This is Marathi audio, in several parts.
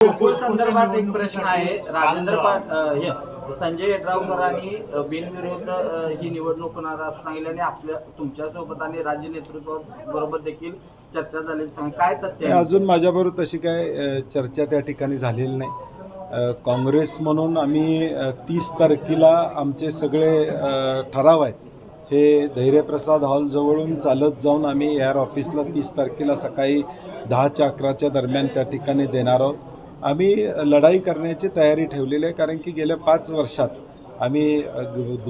गोकुळ संदर्भात एक प्रश्न आहे. संजय येड्रावकरांनी बिनविरोध ही निवडणूक होणार असं सांगितलं आणि आपल्या तुमच्यासोबत आणि राज्य नेतृत्वाबरोबर देखील चर्चा झाली. काय तथ्य आहे? अजून माझ्याबरोबर तशी काय चर्चा त्या ठिकाणी झालेली नाही. काँग्रेस म्हणून आम्ही 30 तारखेला आमचे सगळे ठराव आहेत हे धैर्यप्रसाद हॉलजवळून चालत जाऊन आम्ही एअर ऑफिसला 30 तारखेला सकाळी 10-11च्या दरम्यान त्या ठिकाणी देणार आहोत. आम्ही लढाई करण्याची तयारी ठेवलेली आहे, कारण की गेल्या 5 वर्षात आम्ही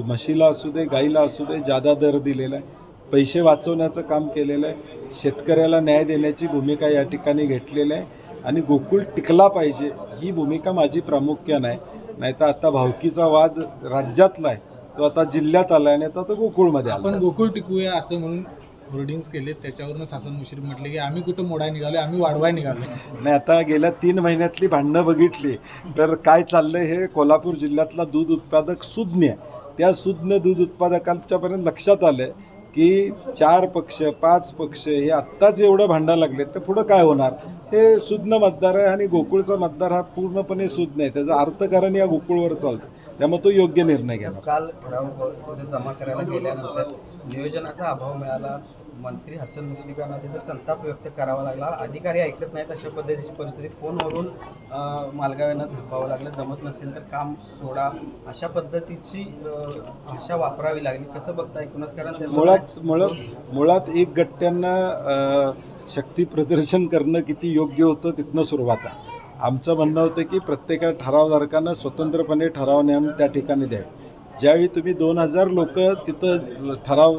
म्हशीला असू दे गाईला असू दे जादा दर दिलेला आहे, पैसे वाचवण्याचं काम केलेलं आहे, शेतकऱ्याला न्याय देण्याची भूमिका या ठिकाणी घेतलेली आहे आणि गोकुळ टिकला पाहिजे ही भूमिका माझी प्रामुख्यानं आहे. नाहीतर आता भावकीचा वाद राज्यातला आहे तो आता जिल्ह्यात आला आणि आता तो गोकुळमध्ये आला. आपण गोकुळ टिकूया असं म्हणून होर्डिंग्स केले, त्याच्यावरूनच हसन मुश्रीफ म्हटले की आम्ही कुठं मोडाय निघालो, आम्ही वाढवाय निघालो नाही. आता गेल्या 3 महिन्यातली भांडणं बघितली तर काय चाललंय हे कोल्हापूर जिल्ह्यातला दूध उत्पादक सुज्ञ त्या सुज्ञ दूध उत्पादकांच्यापर्यंत लक्षात आलं की 4 पक्ष 5 पक्ष हे आत्ताच एवढं भांडा लागले तर पुढं काय होणार. हे सुज्ञ मतदार आहे आणि गोकुळचा मतदार हा पूर्णपणे सुज्ञ आहे, त्याचं अर्थकारण या गोकुळवर चालतं, त्यामुळे तो योग्य निर्णय घ्या. काल ठराव जमा करायला गेल्यानंतर नियोजनाचा अभाव मिळाला. मंत्री हसन मुश्रीफ यांना तिथं संताप व्यक्त करावा लागला. अधिकारी ऐकत नाहीत अशा पद्धतीची परिस्थिती. फोनवरून मालगाव यांना झापावं लागलं. जमत नसेल तर काम सोडा अशा पद्धतीची भाषा वापरावी लागली. कसं बघता एकूणच? कारण मुळात एक गट्ट्यांना शक्ती प्रदर्शन करणं किती योग्य होतं तिथनं सुरुवात आहे. आमचं म्हणणं होतं की प्रत्येक ठरावधारकांना स्वतंत्रपणे ठराव नेऊन त्या ठिकाणी द्यावे. ज्यावेळी तुम्ही 2000 लोक तिथं ठराव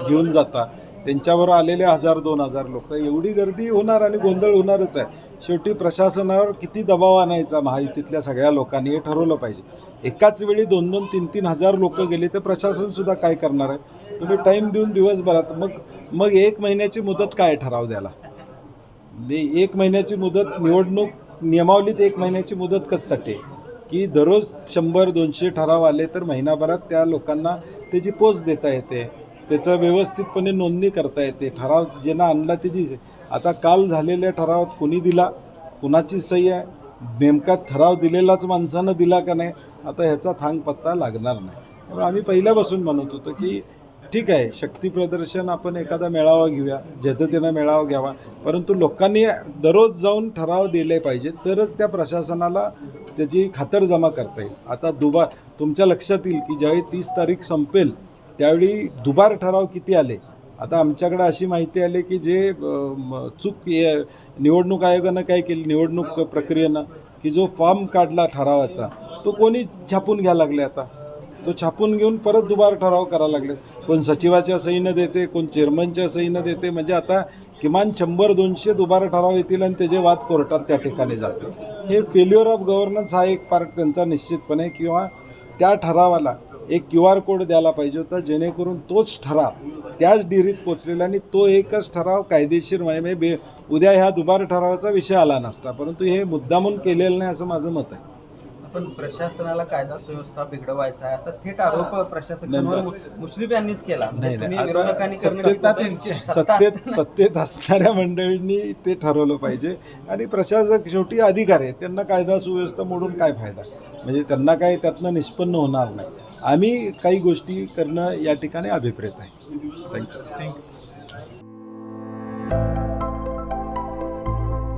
घेऊन जाता, त्यांच्यावर आलेले 1000-2000 लोक, एवढी गर्दी होणार आणि गोंधळ होणारच आहे. शेवटी प्रशासनावर किती दबाव आणायचा महायुतीतल्या सगळ्या लोकांनी हे ठरवलं पाहिजे. एकाच वेळी 2-2, 3-3 हजार लोक गेले तर प्रशासनसुद्धा काय करणार आहे. तुम्ही टाईम देऊन दिवसभरात मग 1 महिन्याची मुदत काय ठराव द्याला. 1 महिन्याची मुदत निवडणूक नियमावलीत 1 महिन्याची मुदत कशासाठी की दररोज 100-200 ठराव आले तर महिनाभरात त्या लोकांना त्याची पोच देता येते, त्याचं व्यवस्थितपणे नोंदणी करता येते. ठराव ज्यांना आणला त्याची आता काल झालेल्या ठरावात कोणी दिला, कुणाची सही आहे, नेमका ठराव दिलेलाच माणसानं दिला का नाही, आता ह्याचा थांग पत्ता लागणार नाही. त्यामुळे आम्ही पहिल्यापासून म्हणत होतो की ठीक आहे, शक्ती प्रदर्शन आपण एखादा मेळावा घेऊया, जद्दतीनं मेळावा घ्यावा, परंतु लोकांनी दररोज जाऊन ठराव दिले पाहिजे तरच त्या प्रशासनाला त्याची खातरजमा करता येईल. आता तुमच्या लक्षात येईल की ज्यावेळी 30 तारीख संपेल त्यावेळी दुबार ठराव किती आले. आता आमच्याकडे अशी माहिती आली की जे चूक निवडणूक आयोगानं काय केली, निवडणूक प्रक्रियेनं की जो फॉर्म काढला ठरावाचा तो कोणी छापून घ्यायला लागले. आता तो छापून घेऊन परत दुबार ठराव करायला लागले. कोण सचिवाच्या सहीनं देते, कोण चेअरमनच्या सहीनं देते. म्हणजे आता किमान 100-200 दुबार ठराव येतील आणि त्याचे वाद कोर्टात त्या ठिकाणी जातील. हे फेल्युअर ऑफ गव्हर्नन्स हा एक पार्ट त्यांचा निश्चितपणे. किंवा त्या ठरावाला एक QR कोड द्यायला पाहिजे होता जेणेकरून तोच ठराव त्याच डिरीत पोचलेला आणि तो एकच ठराव कायदेशीर म्हणजे उद्या ह्या दुबार ठरावाचा विषय आला नसता. परंतु हे मुद्दामून केलेलं नाही असं माझं मत आहे. पण प्रशासनाला कायदा सुव्यवस्था बिघडवायचा आहे असा थेट आरोप प्रशासकांवर मुश्रीफ यांनीच केला. सत्तेत असणाऱ्या मंडळींनी ते ठरवलं पाहिजे आणि प्रशासक शेवटी अधिकारी आहे, त्यांना कायदा सुव्यवस्था मोडून काय फायदा. म्हणजे त्यांना काय त्यातनं निष्पन्न होणार नाही. आम्ही काही गोष्टी करणं या ठिकाणी अभिप्रेत आहे. थँक्यू.